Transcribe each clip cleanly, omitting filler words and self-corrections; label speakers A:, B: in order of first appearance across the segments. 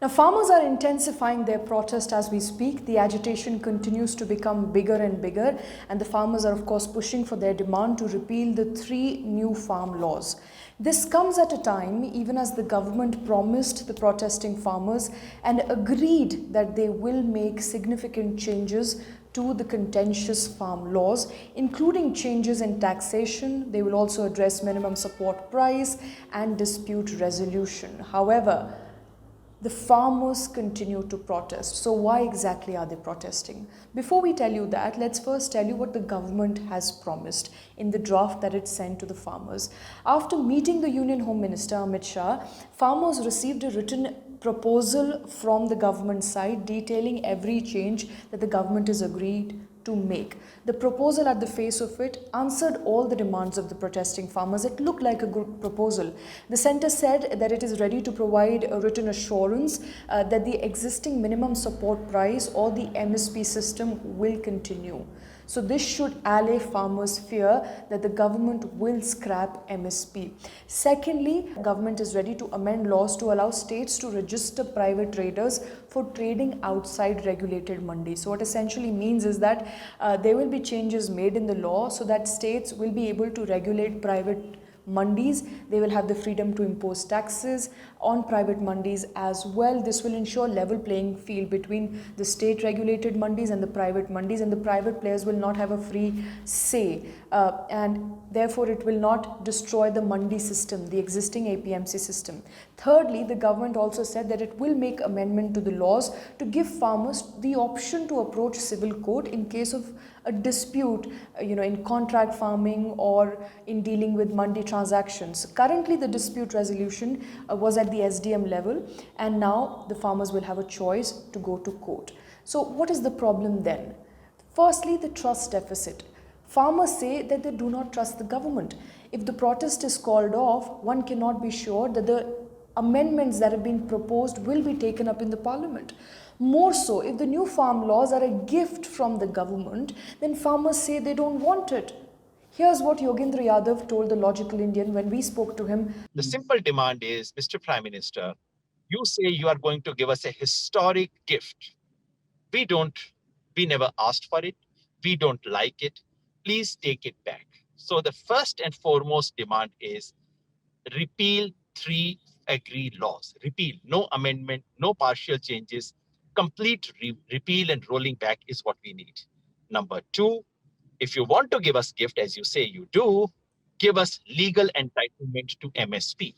A: Now, farmers are intensifying their protest as we speak. The agitation continues to become bigger and bigger, and the farmers are, of course, pushing for their demand to repeal the 3 new farm laws. This comes at a time even as the government promised the protesting farmers and agreed that they will make significant changes to the contentious farm laws, including changes in taxation. They will also address minimum support price and dispute resolution. However, the farmers continue to protest. So why exactly are they protesting? Before we tell you that, let's first tell you what the government has promised in the draft that it sent to the farmers. After meeting the Union Home Minister Amit Shah, farmers received a written proposal from the government side detailing every change that the government has agreed to make. The proposal at the face of it answered all the demands of the protesting farmers. It looked like a good proposal. The centre said that it is ready to provide a written assurance that the existing minimum support price or the MSP system will continue. So this should allay farmers' fear that the government will scrap MSP. Secondly, government is ready to amend laws to allow states to register private traders for trading outside regulated mandis. So what essentially means is that there will be changes made in the law so that states will be able to regulate private mandis. They will have the freedom to impose taxes on private mandis as well. This will ensure level playing field between the state regulated mandis and the private mandis, and the private players will not have a free say, and therefore it will not destroy the mandi system, the existing APMC system. Thirdly, the government also said that it will make amendment to the laws to give farmers the option to approach civil court in case of a dispute, in contract farming or in dealing with mandi transactions. Currently, the dispute resolution was at the SDM level, and now the farmers will have a choice to go to court. So what is the problem then? Firstly, the trust deficit. Farmers say that they do not trust the government. If the protest is called off, one cannot be sure that the amendments that have been proposed will be taken up in the parliament. More so, if the new farm laws are a gift from the government, then farmers say they don't want it. Here's what Yogendra Yadav told the Logical Indian when we spoke to him.
B: The simple demand is, Mr. Prime Minister, you say you are going to give us a historic gift. We don't, we never asked for it. We don't like it. Please take it back. So the first and foremost demand is repeal 3 agreed laws. Repeal, no amendment, no partial changes. Complete repeal and rolling back is what we need. Number 2, if you want to give us gift, as you say you do, give us legal entitlement to MSP.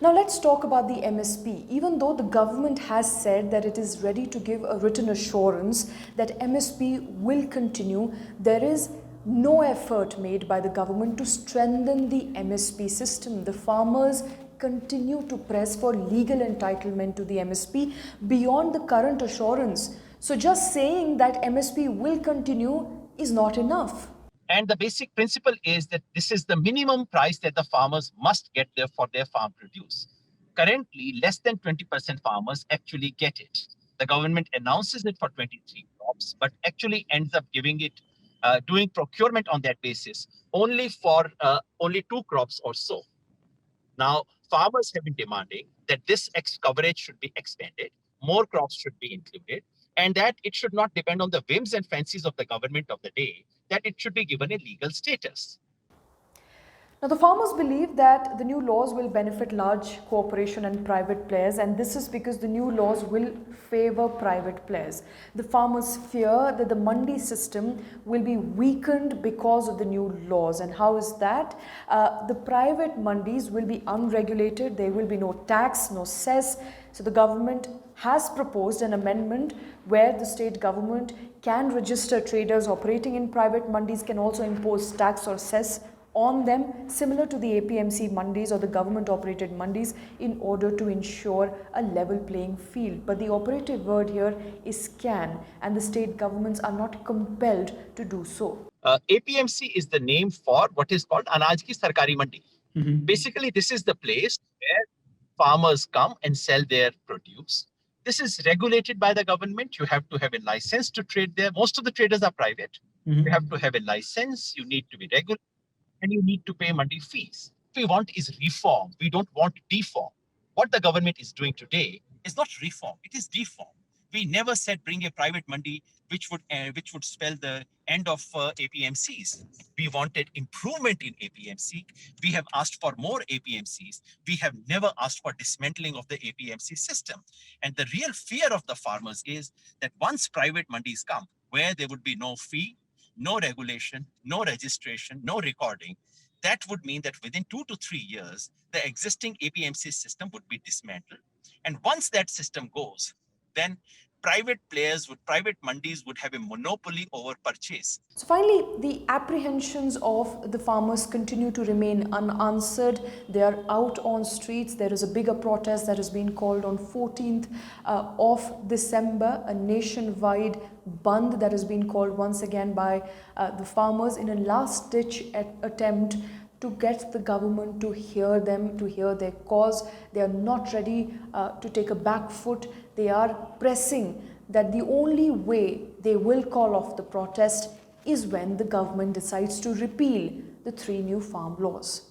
A: Now let's talk about the MSP. Even though the government has said that it is ready to give a written assurance that MSP will continue, there is no effort made by the government to strengthen the MSP system. The farmers continue to press for legal entitlement to the MSP beyond the current assurance. So just saying that MSP will continue is not enough.
B: And the basic principle is that this is the minimum price that the farmers must get there for their farm produce. Currently, less than 20% farmers actually get it. The government announces it for 23 crops, but actually ends up giving it, doing procurement on that basis only for only 2 crops or so. Now, farmers have been demanding that this coverage should be expanded, more crops should be included, and that it should not depend on the whims and fancies of the government of the day, that it should be given a legal status.
A: Now, the farmers believe that the new laws will benefit large corporation and private players, and this is because the new laws will favor private players. The farmers fear that the mandi system will be weakened because of the new laws. And how is that? The private mandis will be unregulated, there will be no tax, no cess. So the government has proposed an amendment where the state government can register traders operating in private mandis, can also impose tax or cess on them, similar to the APMC mandis or the government operated mandis, in order to ensure a level playing field. But the operative word here is can, and the state governments are not compelled to do so.
B: APMC is the name for what is called Anaj Ki Sarkari Mandi. Basically, this is the place where farmers come and sell their produce. This is regulated by the government. You have to have a license to trade there. Most of the traders are private. You have to have a license. You need to be regular, and you need to pay mandi fees. What we want is reform. We don't want deform. What the government is doing today is not reform, it is deform. We never said bring a private mandi which would spell the end of APMCs. We wanted improvement in APMC. We have asked for more APMCs. We have never asked for dismantling of the APMC system. And the real fear of the farmers is that once private mandis come, where there would be no fee, no regulation, no registration, no recording, that would mean that within 2 to 3 years, the existing APMC system would be dismantled. And once that system goes, then private mandis would have a monopoly over purchase.
A: So finally, the apprehensions of the farmers continue to remain unanswered. They are out on streets. There is a bigger protest that has been called on 14th of December, a nationwide Bandh that has been called once again by the farmers in a last-ditch attempt to get the government to hear them, to hear their cause. They are not ready to take a back foot. They are pressing that the only way they will call off the protest is when the government decides to repeal the 3 new farm laws.